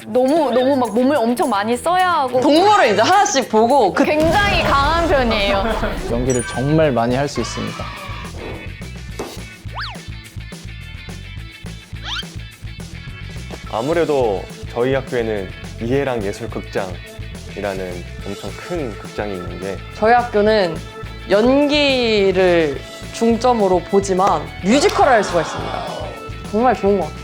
너무 막 몸을 엄청 많이 써야 하고 동물을 이제 하나씩 보고 굉장히 강한 편이에요. 연기를 정말 많이 할 수 있습니다. 아무래도 저희 학교에는 이해랑 예술극장이라는 엄청 큰 극장이 있는데 저희 학교는 연기를 중점으로 보지만 뮤지컬을 할 수가 있습니다. 정말 좋은 것 같아요.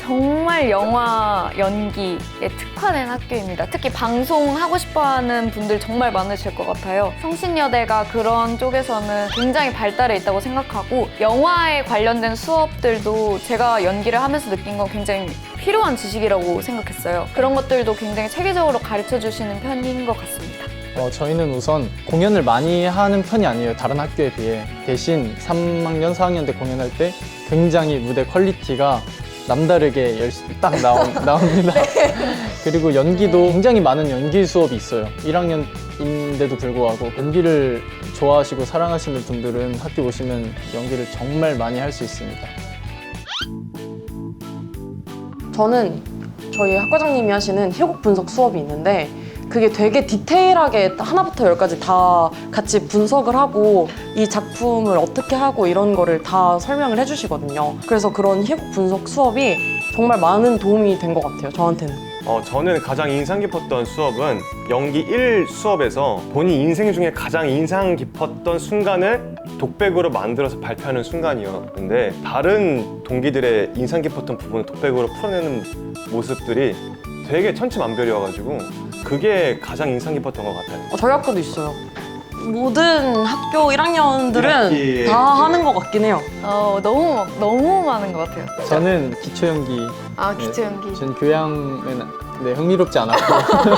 정말 영화 연기에 특화된 학교입니다. 특히 방송하고 싶어하는 분들 정말 많으실 것 같아요. 성신여대가 그런 쪽에서는 굉장히 발달해 있다고 생각하고 영화에 관련된 수업들도 제가 연기를 하면서 느낀 건 굉장히 필요한 지식이라고 생각했어요. 그런 것들도 굉장히 체계적으로 가르쳐 주시는 편인 것 같습니다. 저희는 우선 공연을 많이 하는 편이 아니에요. 다른 학교에 비해. 대신 3학년, 4학년 때 공연할 때 굉장히 무대 퀄리티가 남다르게 딱 나옵니다. 그리고 연기도 굉장히 많은 연기 수업이 있어요. 1학년인데도 불구하고 연기를 좋아하시고 사랑하시는 분들은 학교 오시면 연기를 정말 많이 할 수 있습니다. 저는 저희 학과장님이 하시는 희곡 분석 수업이 있는데 그게 되게 디테일하게 하나부터 열까지 다 같이 분석을 하고 이 작품을 어떻게 하고 이런 거를 다 설명을 해주시거든요. 그래서 그런 희곡 분석 수업이 정말 많은 도움이 된 것 같아요, 저한테는. 저는 가장 인상 깊었던 수업은 연기 1 수업에서 본인 인생 중에 가장 인상 깊었던 순간을 독백으로 만들어서 발표하는 순간이었는데 다른 동기들의 인상 깊었던 부분을 독백으로 풀어내는 모습들이 되게 천차만별이어가지고 그게 가장 인상 깊었던 것 같아요. 저희 학교도 있어요. 모든 학교 1학년들은 1학기에 다 하는 것 같긴 해요. 너무 많은 것 같아요. 저는 기초 연기, 기초 연기. 전 교양은 흥미롭지 않았고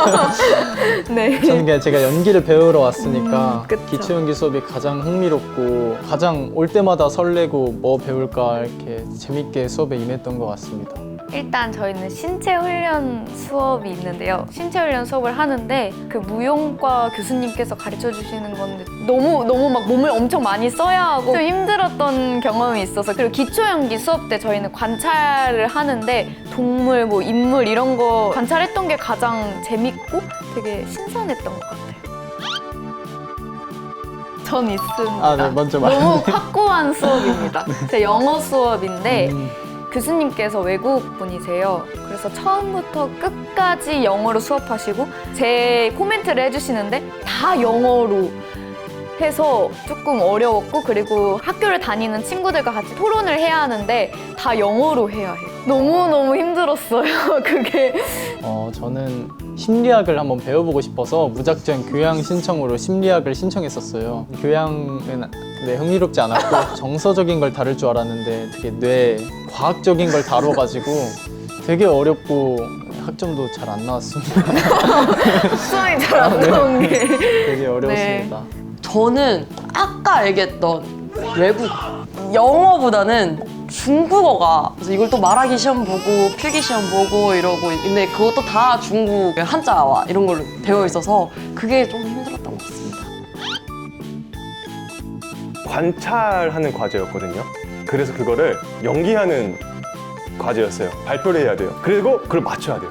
네. 저는 그냥 제가 연기를 배우러 왔으니까 그쵸. 기초 연기 수업이 가장 흥미롭고 가장 올 때마다 설레고 뭐 배울까 이렇게 재밌게 수업에 임했던 것 같습니다. 일단 저희는 신체 훈련 수업이 있는데요. 신체 훈련 수업을 하는데 그 무용과 교수님께서 가르쳐 주시는 건데 너무 막 몸을 엄청 많이 써야 하고 좀 힘들었던 경험이 있어서 그리고 기초 연기 수업 때 저희는 관찰을 하는데 동물, 뭐 인물 이런 거 관찰했던 게 가장 재밌고 되게 신선했던 것 같아요. 전 있습니다. 네, 먼저 너무 확고한 수업입니다. 제 영어 수업인데 교수님께서 외국 분이세요. 그래서 처음부터 끝까지 영어로 수업하시고 제 코멘트를 해주시는데 다 영어로 해서 조금 어려웠고 그리고 학교를 다니는 친구들과 같이 토론을 해야 하는데 다 영어로 해야 해요. 너무너무 힘들었어요, 그게. 저는 심리학을 한번 배워보고 싶어서 무작정 교양 신청으로 심리학을 신청했었어요. 교양은 흥미롭지 않았고 정서적인 걸 다룰 줄 알았는데 되게 과학적인 걸 다뤄가지고 되게 어렵고 학점도 잘 안 나왔습니다. 수학이 잘 안 나온 게. 되게 어려웠습니다. 저는 아까 얘기했던 외국 영어보다는 중국어가 그래서 이걸 또 말하기 시험 보고 필기 시험 보고 이러고 근데 그것도 다 중국 한자와 이런 걸로 되어 있어서 그게 좀 힘들었던 것 같습니다. 관찰하는 과제였거든요. 그래서 그거를 연기하는 과제였어요. 발표를 해야 돼요. 그리고 그걸 맞춰야 돼요.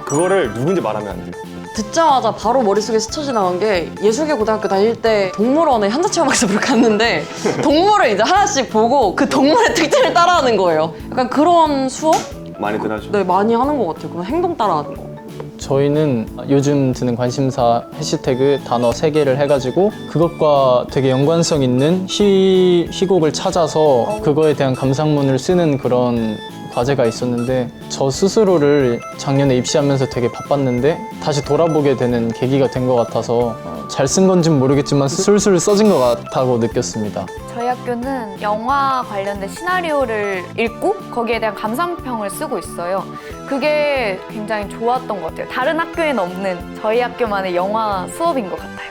그거를 누군지 말하면 안 돼요. 듣자마자 바로 머릿속에 스쳐 지나간 게 예술계 고등학교 다닐 때 동물원에 한자체험학습을 갔는데 동물을 이제 하나씩 보고 그 동물의 특징을 따라하는 거예요. 약간 그런 수업? 많이들 하죠. 네, 많이 하는 것 같아요. 그런 행동 따라하는 거. 저희는 요즘 드는 관심사 해시태그 단어 3개를 해가지고 그것과 되게 연관성 있는 희곡을 찾아서 그거에 대한 감상문을 쓰는 그런 과제가 있었는데 저 스스로를 작년에 입시하면서 되게 바빴는데 다시 돌아보게 되는 계기가 된 것 같아서 잘 쓴 건지는 모르겠지만 술술 써진 것 같다고 느꼈습니다. 저희 학교는 영화 관련된 시나리오를 읽고 거기에 대한 감상평을 쓰고 있어요. 그게 굉장히 좋았던 것 같아요. 다른 학교에는 없는 저희 학교만의 영화 수업인 것 같아요.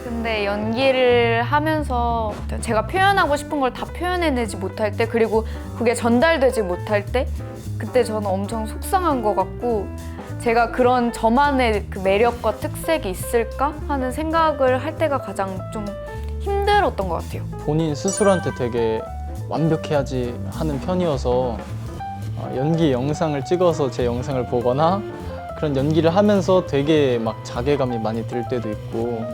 근데 연기를 하면서 제가 표현하고 싶은 걸 다 표현해내지 못할 때 그리고 그게 전달되지 못할 때 그때 저는 엄청 속상한 것 같고 제가 그런 저만의 그 매력과 특색이 있을까 하는 생각을 할 때가 가장 좀 힘들었던 것 같아요. 본인 스스로한테 되게 완벽해야지 하는 편이어서 연기 영상을 찍어서 제 영상을 보거나 그런 연기를 하면서 되게 막 자괴감이 많이 들 때도 있고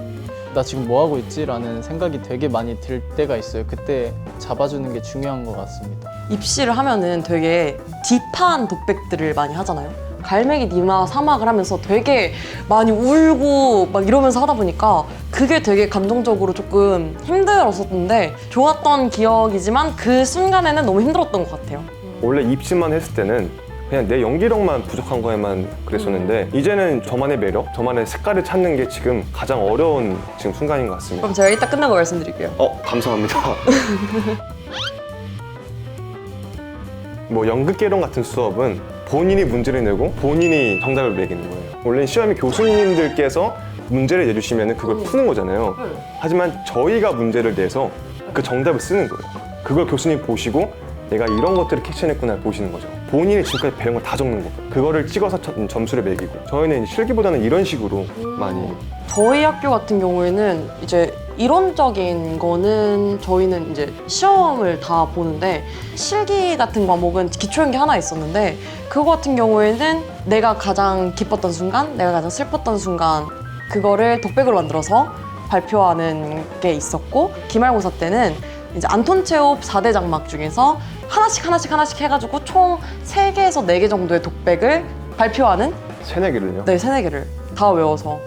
나 지금 뭐 하고 있지? 라는 생각이 되게 많이 들 때가 있어요. 그때 잡아주는 게 중요한 것 같습니다. 입시를 하면은 되게 딥한 독백들을 많이 하잖아요. 갈매기 니마 사막을 하면서 되게 많이 울고 막 이러면서 하다 보니까 그게 되게 감정적으로 조금 힘들었었는데 좋았던 기억이지만 그 순간에는 너무 힘들었던 것 같아요. 원래 입시만 했을 때는 그냥 내 연기력만 부족한 거에만 그랬었는데 이제는 저만의 매력, 저만의 색깔을 찾는 게 지금 가장 어려운 지금 순간인 것 같습니다. 그럼 제가 이따 끝나고 말씀드릴게요. 감사합니다. 뭐 연극개론 같은 수업은 본인이 문제를 내고 본인이 정답을 매기는 거예요. 원래 시험에 교수님들께서 문제를 내주시면 그걸 푸는 거잖아요. 하지만 저희가 문제를 내서 그 정답을 쓰는 거예요. 그걸 교수님 보시고 내가 이런 것들을 캐치해냈구나 보시는 거죠. 본인이 지금까지 배운 걸 다 적는 거예요. 그거를 찍어서 점수를 매기고 저희는 이제 실기보다는 이런 식으로 많이 저희 학교 같은 경우에는 이제 이론적인 거는 저희는 이제 시험을 다 보는데 실기 같은 과목은 기초연기 하나 있었는데 그거 같은 경우에는 내가 가장 기뻤던 순간, 내가 가장 슬펐던 순간 그거를 독백으로 만들어서 발표하는 게 있었고 기말고사 때는 이제 안톤 체홉 4대 장막 중에서 하나씩 해가지고 총 3개에서 4개 정도의 독백을 발표하는 세네 개를요. 네, 3-4개를 다 외워서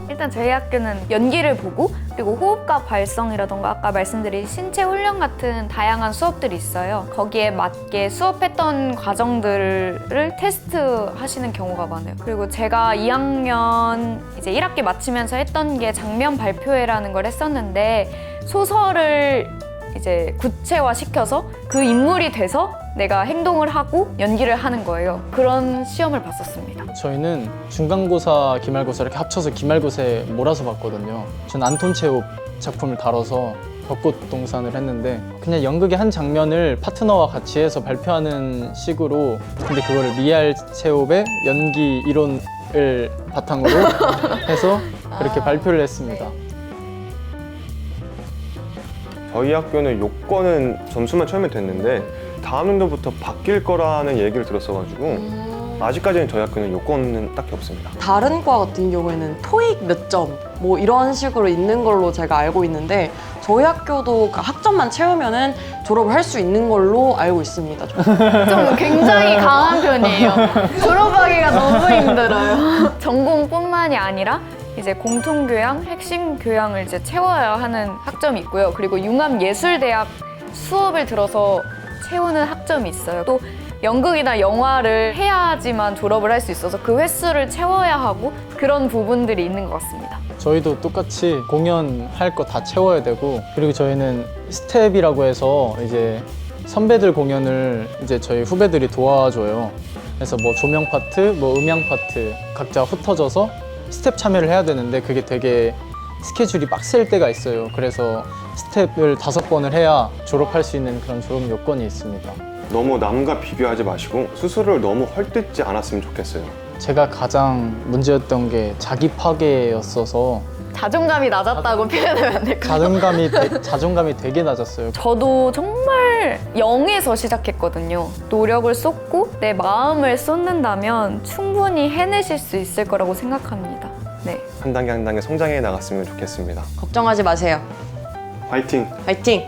일단 저희 학교는 연기를 보고 그리고 호흡과 발성이라던가 아까 말씀드린 신체 훈련 같은 다양한 수업들이 있어요. 거기에 맞게 수업했던 과정들을 테스트하시는 경우가 많아요. 그리고 제가 2학년 이제 1학기 마치면서 했던 게 장면 발표회라는 걸 했었는데 소설을 이제 구체화 시켜서 그 인물이 돼서 내가 행동을 하고 연기를 하는 거예요. 그런 시험을 봤었습니다. 저희는 중간고사, 기말고사 이렇게 합쳐서 기말고사에 몰아서 봤거든요. 전 안톤 체홉 작품을 다뤄서 벚꽃동산을 했는데 그냥 연극의 한 장면을 파트너와 같이 해서 발표하는 식으로 근데 그거를 미알 체홉의 연기 이론을 바탕으로 해서 그렇게 발표를 했습니다. 저희 학교는 요건은 점수만 처음에 됐는데 다음 연도부터 바뀔 거라는 얘기를 들었어가지고 아직까지는 저희 학교는 요건은 딱히 없습니다. 다른 과 같은 경우에는 토익 몇 점 뭐 이런 식으로 있는 걸로 제가 알고 있는데 저희 학교도 그 학점만 채우면은 졸업을 할 수 있는 걸로 알고 있습니다. 좀 굉장히 강한 편이에요. 졸업하기가 너무 힘들어요. 전공뿐만이 아니라 이제 공통교양, 핵심 교양을 이제 채워야 하는 학점이 있고요. 그리고 융합예술대학 수업을 들어서 채우는 학점이 있어요. 또 연극이나 영화를 해야지만 졸업을 할 수 있어서 그 횟수를 채워야 하고 그런 부분들이 있는 것 같습니다. 저희도 똑같이 공연할 거 다 채워야 되고 그리고 저희는 스텝이라고 해서 이제 선배들 공연을 이제 저희 후배들이 도와줘요. 그래서 뭐 조명 파트, 뭐 음향 파트 각자 흩어져서 스텝 참여를 해야 되는데 그게 되게 스케줄이 빡셀 때가 있어요. 그래서 스텝을 5번을 해야 졸업할 수 있는 그런 졸업 요건이 있습니다. 너무 남과 비교하지 마시고 스스로를 너무 헐뜯지 않았으면 좋겠어요. 제가 가장 문제였던 게 자기 파괴였어서 자존감이 낮았다고 표현하면 안 될까요? 자존감이 되게 낮았어요. 저도 정말 0에서 시작했거든요. 노력을 쏟고 내 마음을 쏟는다면 충분히 해내실 수 있을 거라고 생각합니다. 네. 한 단계 한 단계 성장해 나갔으면 좋겠습니다. 걱정하지 마세요. 화이팅! 화이팅!